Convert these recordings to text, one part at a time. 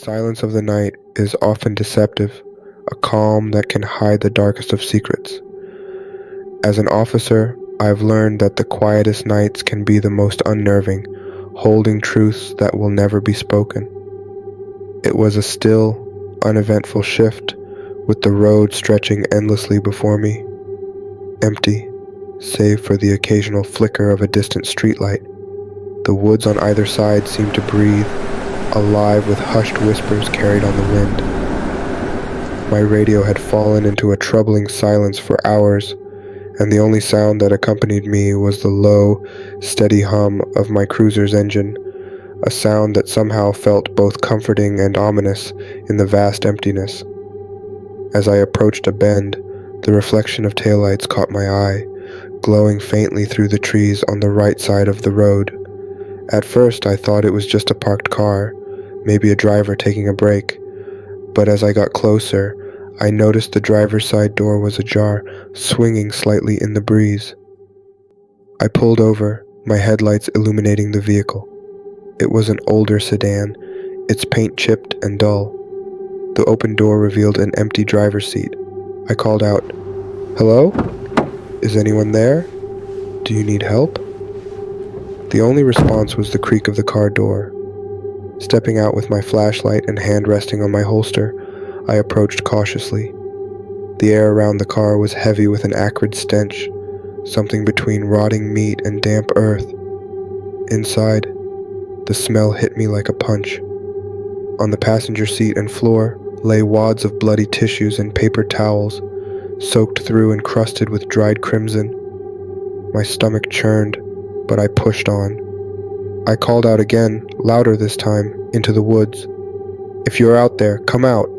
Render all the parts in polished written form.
silence of the night is often deceptive, a calm that can hide the darkest of secrets. As an officer, I've learned that the quietest nights can be the most unnerving, holding truths that will never be spoken. It was a still, uneventful shift, with the road stretching endlessly before me. Empty, save for the occasional flicker of a distant streetlight. The woods on either side seemed to breathe, alive with hushed whispers carried on the wind. My radio had fallen into a troubling silence for hours, and the only sound that accompanied me was the low, steady hum of my cruiser's engine, a sound that somehow felt both comforting and ominous in the vast emptiness. As I approached a bend, the reflection of taillights caught my eye, glowing faintly through the trees on the right side of the road. At first, I thought it was just a parked car, maybe a driver taking a break, but as I got closer, I noticed the driver's side door was ajar, swinging slightly in the breeze. I pulled over, my headlights illuminating the vehicle. It was an older sedan, its paint chipped and dull. The open door revealed an empty driver's seat. I called out, "Hello? Is anyone there? Do you need help?" The only response was the creak of the car door. Stepping out with my flashlight and hand resting on my holster, I approached cautiously. The air around the car was heavy with an acrid stench, something between rotting meat and damp earth. Inside, the smell hit me like a punch. On the passenger seat and floor lay wads of bloody tissues and paper towels, soaked through and crusted with dried crimson. My stomach churned, but I pushed on. I called out again, louder this time, into the woods. "If you're out there, come out.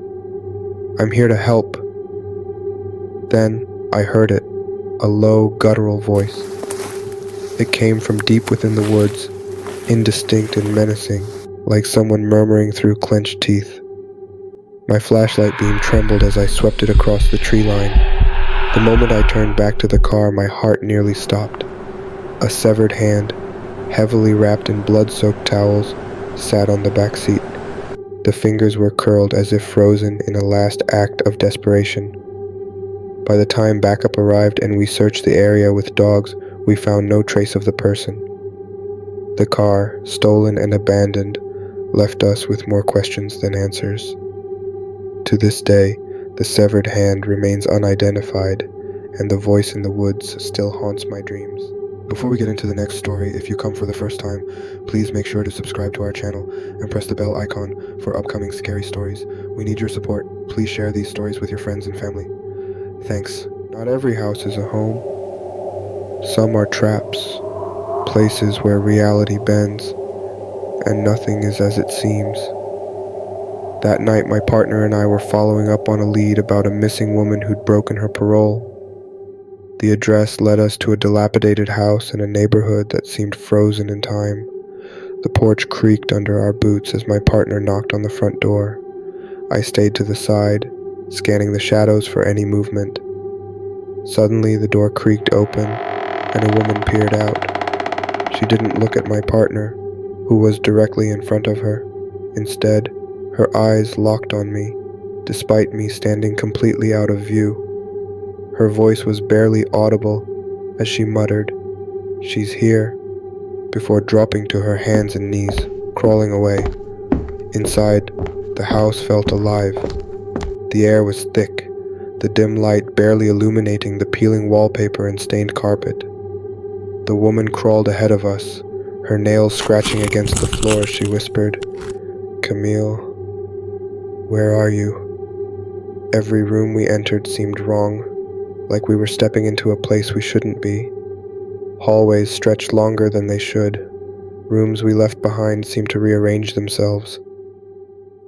I'm here to help." Then I heard it, a low, guttural voice. It came from deep within the woods, indistinct and menacing, like someone murmuring through clenched teeth. My flashlight beam trembled as I swept it across the tree line. The moment I turned back to the car, my heart nearly stopped. A severed hand, heavily wrapped in blood-soaked towels, sat on the back seat. The fingers were curled as if frozen in a last act of desperation. By the time backup arrived and we searched the area with dogs, we found no trace of the person. The car, stolen and abandoned, left us with more questions than answers. To this day, the severed hand remains unidentified, and the voice in the woods still haunts my dreams. Before we get into the next story, if you come for the first time, please make sure to subscribe to our channel and press the bell icon for upcoming scary stories. We need your support. Please share these stories with your friends and family. Thanks. Not every house is a home. Some are traps, places where reality bends, and nothing is as it seems. That night, my partner and I were following up on a lead about a missing woman who'd broken her parole. The address led us to a dilapidated house in a neighborhood that seemed frozen in time. The porch creaked under our boots as my partner knocked on the front door. I stayed to the side, scanning the shadows for any movement. Suddenly, the door creaked open, and a woman peered out. She didn't look at my partner, who was directly in front of her. Instead, her eyes locked on me, despite me standing completely out of view. Her voice was barely audible as she muttered, "She's here," before dropping to her hands and knees, crawling away. Inside, the house felt alive. The air was thick, the dim light barely illuminating the peeling wallpaper and stained carpet. The woman crawled ahead of us, her nails scratching against the floor as she whispered, "Camille, where are you?" Every room we entered seemed wrong, like we were stepping into a place we shouldn't be. Hallways stretched longer than they should. Rooms we left behind seemed to rearrange themselves.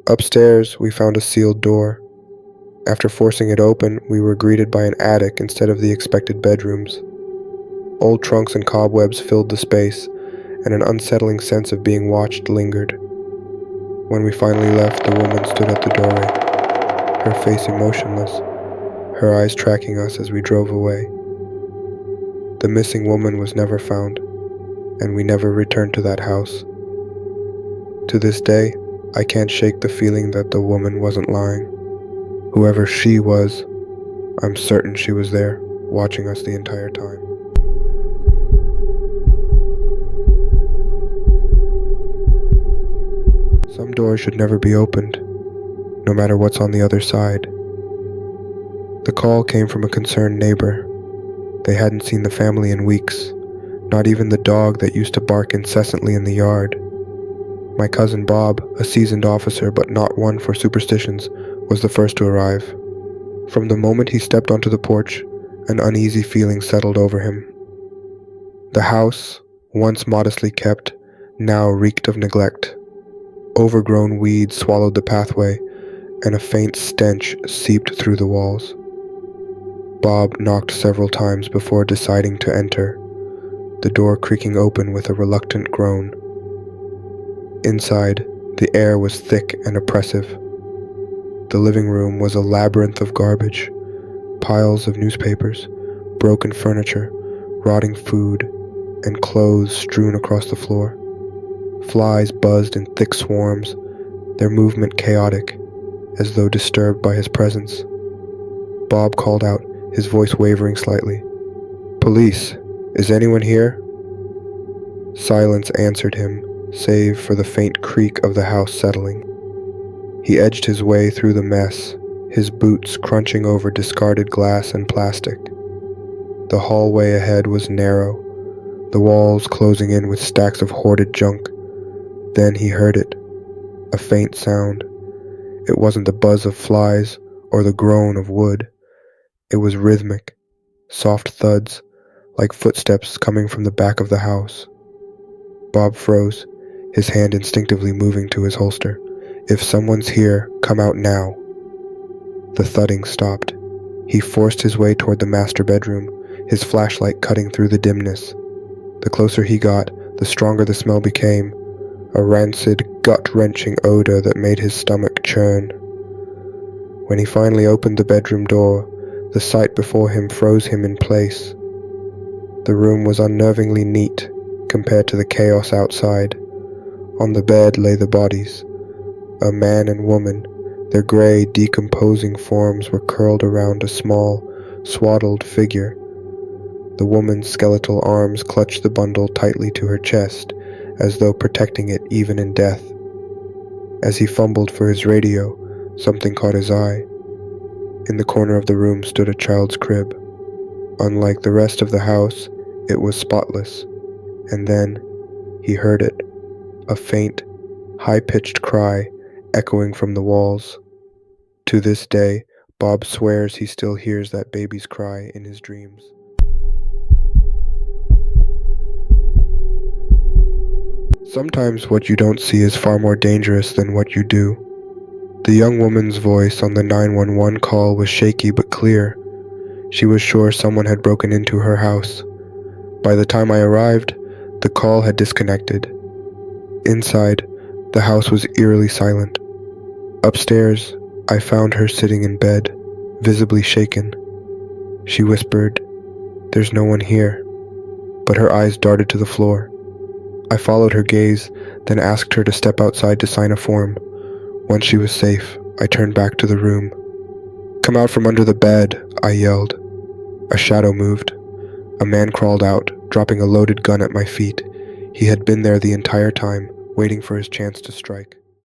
Upstairs, we found a sealed door. After forcing it open, we were greeted by an attic instead of the expected bedrooms. Old trunks and cobwebs filled the space, and an unsettling sense of being watched lingered. When we finally left, the woman stood at the doorway, her face emotionless, her eyes tracking us as we drove away. The missing woman was never found, and we never returned to that house. To this day, I can't shake the feeling that the woman wasn't lying. Whoever she was, I'm certain she was there, watching us the entire time. Some doors should never be opened, no matter what's on the other side. The call came from a concerned neighbor. They hadn't seen the family in weeks, not even the dog that used to bark incessantly in the yard. My cousin Bob, a seasoned officer but not one for superstitions, was the first to arrive. From the moment he stepped onto the porch, an uneasy feeling settled over him. The house, once modestly kept, now reeked of neglect. Overgrown weeds swallowed the pathway, and a faint stench seeped through the walls. Bob knocked several times before deciding to enter, the door creaking open with a reluctant groan. Inside, the air was thick and oppressive. The living room was a labyrinth of garbage, piles of newspapers, broken furniture, rotting food, and clothes strewn across the floor. Flies buzzed in thick swarms, their movement chaotic, as though disturbed by his presence. Bob called out, his voice wavering slightly. "Police, is anyone here?" Silence answered him, save for the faint creak of the house settling. He edged his way through the mess, his boots crunching over discarded glass and plastic. The hallway ahead was narrow, the walls closing in with stacks of hoarded junk. Then he heard it, a faint sound. It wasn't the buzz of flies or the groan of wood. It was rhythmic, soft thuds, like footsteps coming from the back of the house. Bob froze, his hand instinctively moving to his holster. "If someone's here, come out now." The thudding stopped. He forced his way toward the master bedroom, his flashlight cutting through the dimness. The closer he got, the stronger the smell became, a rancid, gut-wrenching odor that made his stomach churn. When he finally opened the bedroom door, the sight before him froze him in place. The room was unnervingly neat compared to the chaos outside. On the bed lay the bodies, a man and woman. Their gray, decomposing forms were curled around a small, swaddled figure. The woman's skeletal arms clutched the bundle tightly to her chest, as though protecting it even in death. As he fumbled for his radio, something caught his eye. In the corner of the room stood a child's crib. Unlike the rest of the house, it was spotless. And then, he heard it, a faint, high-pitched cry echoing from the walls. To this day, Bob swears he still hears that baby's cry in his dreams. Sometimes what you don't see is far more dangerous than what you do. The young woman's voice on the 911 call was shaky but clear. She was sure someone had broken into her house. By the time I arrived, the call had disconnected. Inside, the house was eerily silent. Upstairs, I found her sitting in bed, visibly shaken. She whispered, "There's no one here," but her eyes darted to the floor. I followed her gaze, then asked her to step outside to sign a form. Once she was safe, I turned back to the room. "Come out from under the bed," I yelled. A shadow moved. A man crawled out, dropping a loaded gun at my feet. He had been there the entire time, waiting for his chance to strike.